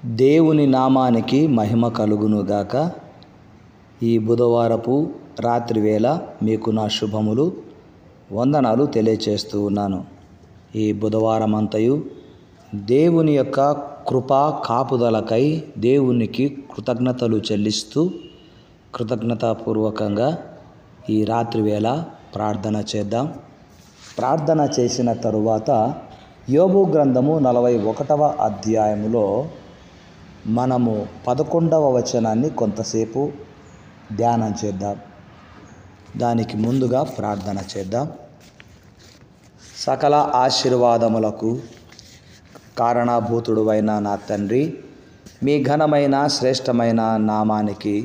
దేవుని నామానికి మహిమ కలుగునుగాక. ఈ బుధవారపు రాత్రి వేళ మీకు నా శుభములు వందనాలు తెలియచేస్తూ ఉన్నాను. ఈ బుధవారం అంతయు దేవుని యొక్క కృపా కాపుదలకై దేవునికి కృతజ్ఞతలు చెల్లిస్తూ కృతజ్ఞతాపూర్వకంగా ఈ రాత్రి వేళ ప్రార్థన చేద్దాం. ప్రార్థన చేసిన తరువాత యోబు గ్రంథము 41వ అధ్యాయములో మనము 11వ వచనాన్ని కొంతసేపు ధ్యానం చేద్దాం. దానికి ముందుగా ప్రార్థన చేద్దాం. సకల ఆశీర్వాదములకు కారణభూతుడువైన నా తండ్రి, మీ ఘనమైన శ్రేష్టమైన నామానికి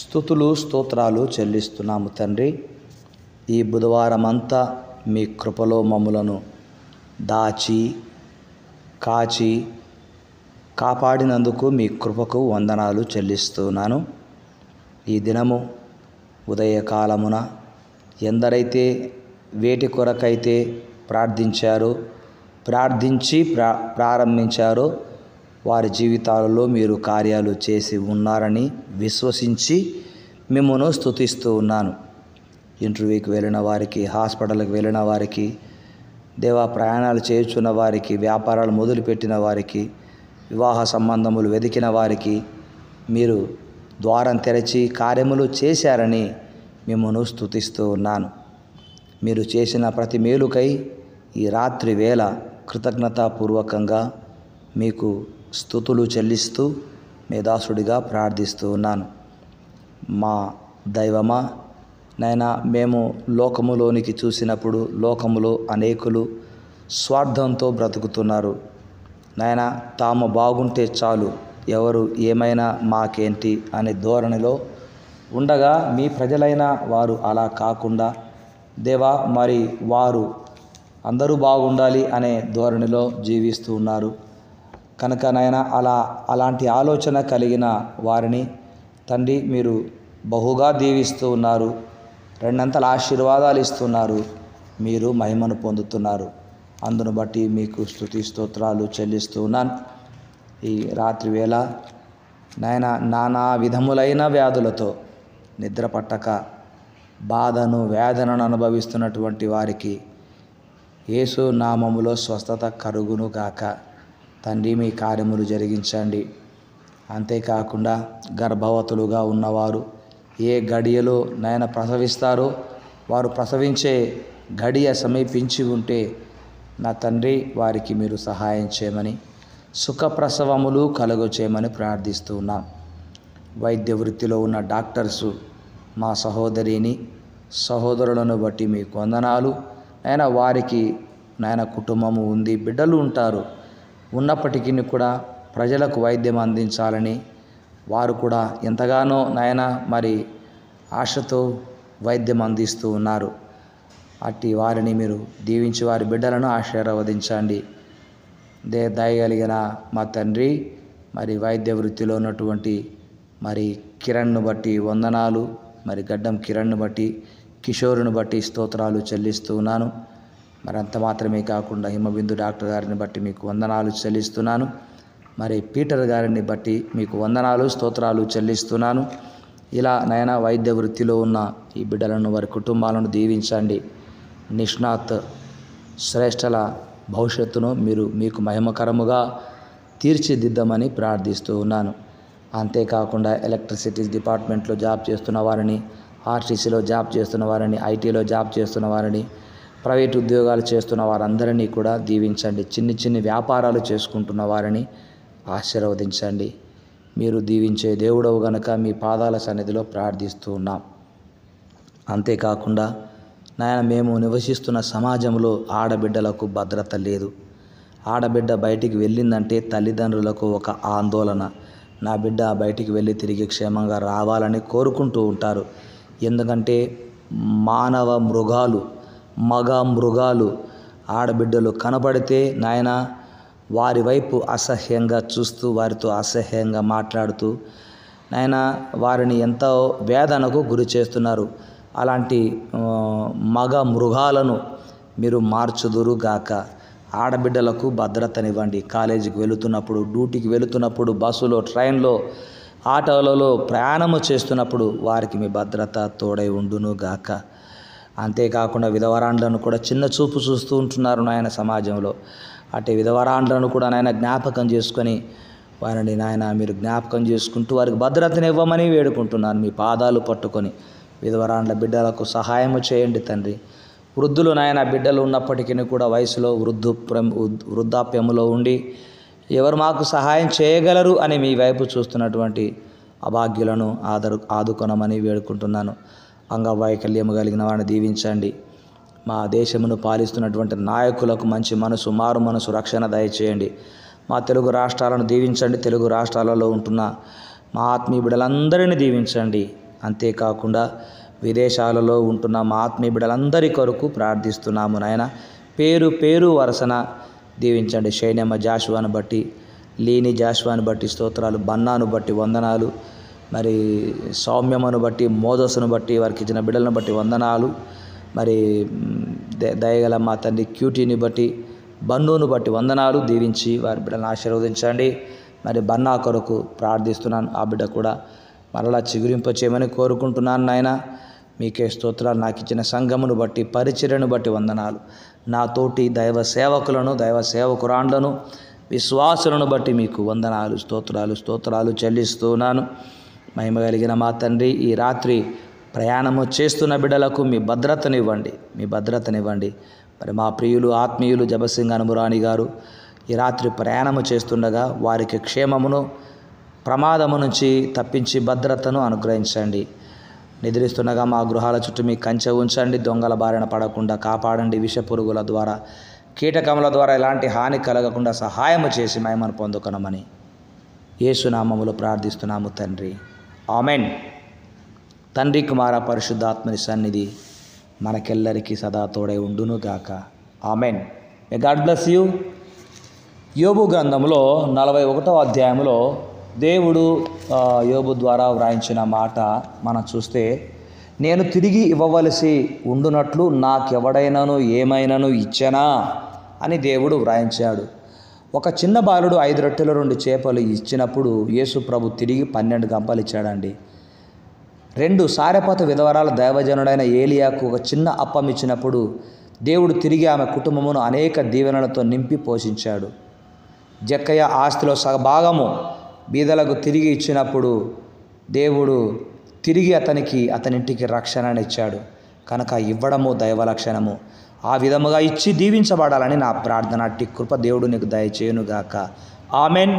స్తుతులు స్తోత్రాలు చెల్లిస్తున్నాము తండ్రి. ఈ బుధవారమంతా మీ కృపలో మమ్ములను దాచి కాచి కాపాడినందుకు మీ కృపకు వందనాలు చెల్లిస్తున్నాను. ఈ దినము ఉదయకాలమున ఎందరైతే వేటి కొరకైతే ప్రారంభించారో వారి జీవితాలలో మీరు కార్యాలు చేసి ఉన్నారని విశ్వసించి మిమ్మల్ని స్తుతిస్తూ ఉన్నాను. ఇంటర్వ్యూకి వెళ్ళిన వారికి, హాస్పిటల్కి వెళ్ళిన వారికి, ప్రయాణాలు చేయుచున్న వారికి, వ్యాపారాలు మొదలుపెట్టిన వారికి, వివాహ సంబంధములు వెతికిన వారికి మీరు ద్వారం తెరచి కార్యములు చేశారని మిమ్మల్ని స్తుతిస్తూ ఉన్నాను. మీరు చేసిన ప్రతి మేలుకై ఈ రాత్రి వేళ కృతజ్ఞతాపూర్వకంగా మీకు స్తుతులు చెల్లిస్తూ మేధాసుడిగా ప్రార్థిస్తూ ఉన్నాను. మా దైవమా నైనా, మేము లోకములోనికి చూసినప్పుడు లోకములో అనేకులు స్వార్థంతో బ్రతుకుతున్నారు. నాయన, తాము బాగుంటే చాలు, ఎవరు ఏమైనా మాకేంటి అనే ధోరణిలో ఉండగా మీ ప్రజలైన వారు అలా కాకుండా మరి వారు అందరూ బాగుండాలి అనే ధోరణిలో జీవిస్తూ ఉన్నారు. కనుక నాయన, అలాంటి ఆలోచన కలిగిన వారిని తండ్రి మీరు బహుగా దీవిస్తూ ఉన్నారు. రెండంతల ఆశీర్వాదాలు ఇస్తున్నారు. మీరు మహిమను పొందుతున్నారు. అందును బట్టి మీకు స్తుతి స్తోత్రాలు చెల్లిస్తూ ఉన్నాను. ఈ రాత్రి వేళ నాయన, నానా విధములైన వ్యాధులతో నిద్ర పట్టక బాధను వేదనను అనుభవిస్తున్నటువంటి వారికి యేసు నామములో స్వస్థత కలుగును గాక. తండ్రి మీ కార్యములు జరిగించండి. అంతేకాకుండా గర్భవతులుగా ఉన్నవారు ఏ గడియలో నాయన ప్రసవిస్తారో, వారు ప్రసవించే గడియ సమీపించి ఉంటే నా తండ్రి వారికి మీరు సహాయం చేయమని, సుఖప్రసవములు కలుగు చేయమని ప్రార్థిస్తూ ఉన్నాం. వైద్య వృత్తిలో ఉన్న డాక్టర్సు మా సహోదరులను బట్టి మీకు వందనాలు. నాయన, వారికి నాయన కుటుంబము ఉంది, బిడ్డలు ఉంటారు. ఉన్నప్పటికీ కూడా ప్రజలకు వైద్యం అందించాలని వారు కూడా ఎంతగానో నాయన మరి ఆశతో వైద్యం అందిస్తూ ఉన్నారు. అట్టి వారిని మీరు దీవించి వారి బిడ్డలను ఆశీర్వదించండి. దయగలిగిన మా తండ్రి, మరి వైద్య వృత్తిలో ఉన్నటువంటి మరి కిరణ్ను బట్టి వందనాలు, మరి గడ్డం కిరణ్ను బట్టి, కిషోరును బట్టి స్తోత్రాలు చెల్లిస్తూ ఉన్నాను. మరి అంత మాత్రమే కాకుండా హిమబిందు డాక్టర్ గారిని బట్టి మీకు వందనాలు చెల్లిస్తున్నాను. మరి పీటర్ గారిని బట్టి మీకు వందనాలు స్తోత్రాలు చెల్లిస్తున్నాను. ఇలా నాయన వైద్య వృత్తిలో ఉన్న ఈ బిడ్డలను, వారి కుటుంబాలను దీవించండి. నిష్ణాత్ శ్రేష్టల భవిష్యత్తును మీరు మీకు మహిమకరముగా తీర్చిదిద్దమని ప్రార్థిస్తూ ఉన్నాను. అంతేకాకుండా ఎలక్ట్రిసిటీ డిపార్ట్మెంట్లో జాబ్ చేస్తున్న వారిని, ఆర్టీసీలో జాబ్ చేస్తున్న వారిని, ఐటీలో జాబ్ చేస్తున్న వారిని, ప్రైవేట్ ఉద్యోగాలు చేస్తున్న వారందరినీ కూడా దీవించండి. చిన్ని వ్యాపారాలు చేసుకుంటున్న వారిని ఆశీర్వదించండి. మీరు దీవించే దేవుడవు గనుక మీ పాదాల సన్నిధిలో ప్రార్థిస్తూ ఉన్నాం. అంతేకాకుండా నాయన, మేము నివసిస్తున్న సమాజంలో ఆడబిడ్డలకు భద్రత లేదు. ఆడబిడ్డ బయటికి వెళ్ళిందంటే తల్లిదండ్రులకు ఒక ఆందోళన. నా బిడ్డ బయటికి వెళ్ళి తిరిగి క్షేమంగా రావాలని కోరుకుంటూ ఉంటారు. ఎందుకంటే మానవ మృగాలు, మగ మృగాలు ఆడబిడ్డలు కనబడితే నాయన వారి వైపు అసహ్యంగా చూస్తూ, వారితో అసహ్యంగా మాట్లాడుతూ నాయన వారిని ఎంతో వేదనకు గురి చేస్తున్నారు. అలాంటి మగ మృగాలను మీరు మార్చుదురుగాక. ఆడబిడ్డలకు భద్రతనివ్వండి. కాలేజీకి వెళుతున్నప్పుడు, డ్యూటీకి వెళుతున్నప్పుడు, బస్సులో, ట్రైన్లో, ఆటోలలో ప్రయాణము చేస్తున్నప్పుడు వారికి మీ భద్రత తోడై ఉండును గాక. అంతేకాకుండా విధవరాండ్లను కూడా చిన్న చూపు చూస్తూ ఉంటున్నారు నాయన సమాజంలో. అటు విధవరాండ్లను కూడా నాయన జ్ఞాపకం చేసుకొని వారిని నాయన మీరు జ్ఞాపకం చేసుకుంటూ వారికి భద్రతను ఇవ్వమని వేడుకుంటున్నాను. మీ పాదాలు పట్టుకొని విధవరాండ్ల బిడ్డలకు సహాయము చేయండి తండ్రి. వృద్ధులు నాయన బిడ్డలు ఉన్నప్పటికీ కూడా వయసులో వృద్ధాప్యములో ఉండి ఎవరు మాకు సహాయం చేయగలరు అని మీ వైపు చూస్తున్నటువంటి అభాగ్యులను ఆదుకొనమని వేడుకుంటున్నాను. అంగవైకల్యము కలిగిన వారిని దీవించండి. మా దేశమును పాలిస్తున్నటువంటి నాయకులకు మంచి మనసు, మారు మనసు, రక్షణ దయచేయండి. మా తెలుగు రాష్ట్రాలను దీవించండి. తెలుగు రాష్ట్రాలలో ఉంటున్న మా ఆత్మీయ బిడ్డలందరినీ దీవించండి. అంతేకాకుండా విదేశాలలో ఉంటున్న మా ఆత్మీయ బిడ్డలందరి కొరకు ప్రార్థిస్తున్నాము నాయన. పేరు పేరు వరుసన దీవించండి. శైన్యమ్మ జాషువాను బట్టి, లీని జాషువాను బట్టి స్తోత్రాలు, బన్నాను బట్టి వందనాలు, మరి సౌమ్యమును బట్టి, మోదసును బట్టి, వారికి ఇచ్చిన బిడ్డలను బట్టి వందనాలు, మరి దయగల మా తండ్రి క్యూటీని బట్టి, బన్నును బట్టి వందనాలు. దీవించి వారి బిడ్డలను ఆశీర్వదించండి. మరి బన్నా కొరకు ప్రార్థిస్తున్నాను. ఆ బిడ్డ కూడా మరలా చిగురింపచేయమని కోరుకుంటున్నాను నాయన. మీకే స్తోత్రాలు. నాకు ఇచ్చిన సంఘమును బట్టి, పరిచర్యను బట్టి వందనాలు. నాతోటి దైవ సేవకులను, దైవ సేవకురాండ్లను, విశ్వాసులను బట్టి మీకు వందనాలు, స్తోత్రాలు చెల్లిస్తున్నాను. మహిమ కలిగిన మా తండ్రి, ఈ రాత్రి ప్రయాణము చేస్తున్న బిడ్డలకు మీ భద్రతనివ్వండి. మరి మా ప్రియులు, ఆత్మీయులు జబసింగ్ అనుమురాణి గారు ఈ రాత్రి ప్రయాణము చేస్తుండగా వారికి క్షేమమును, ప్రమాదము నుంచి తప్పించి భద్రతను అనుగ్రహించండి. నిద్రిస్తుండగా మా గృహాల చుట్టూ మీ కంచె ఉంచండి. దొంగల బారిన పడకుండా కాపాడండి. విషపురుగుల ద్వారా, కీటకముల ద్వారా ఎలాంటి హాని కలగకుండా సహాయము చేసి మహిమను పొందుకొనమని యేసునామములో ప్రార్థిస్తున్నాము తండ్రి. ఆమెన్. తండ్రి, కుమార, పరిశుద్ధాత్మని సన్నిధి మనకెల్లరికీ సదా తోడై ఉండును గాక. Amen. May God bless you. యోబు గ్రంథంలో 41వ అధ్యాయంలో దేవుడు యోబు ద్వారా వ్రాయించిన మాట మనం చూస్తే, నేను తిరిగి ఇవ్వవలసి ఉండునట్లు నాకెవడైనాను ఏమైనాను ఇచ్చనా అని దేవుడు వ్రాయించాడు. ఒక చిన్న బాలుడు 5 రొట్టెలు 2 చేపలు ఇచ్చినప్పుడు యేసు ప్రభు తిరిగి 12 గంపలు ఇచ్చాడండి. 2 సారెపాత విధవరాల దైవజనుడైన ఏలియాకు ఒక చిన్న అప్పం ఇచ్చినప్పుడు దేవుడు తిరిగి ఆమె కుటుంబమును అనేక దీవెనలతో నింపి పోషించాడు. జక్కయ్య ఆస్తిలో సగభాగము బీదలకు తిరిగి ఇచ్చినప్పుడు దేవుడు తిరిగి అతనింటికి రక్షణనిచ్చాడు. కనుక ఇవ్వడము దైవ లక్షణము. ఆ విధముగా ఇచ్చి దీవించబడాలని నా ప్రార్థన. అట్టి కృప దేవుడు నీకు దయచేయునుగాక. ఆమెన్.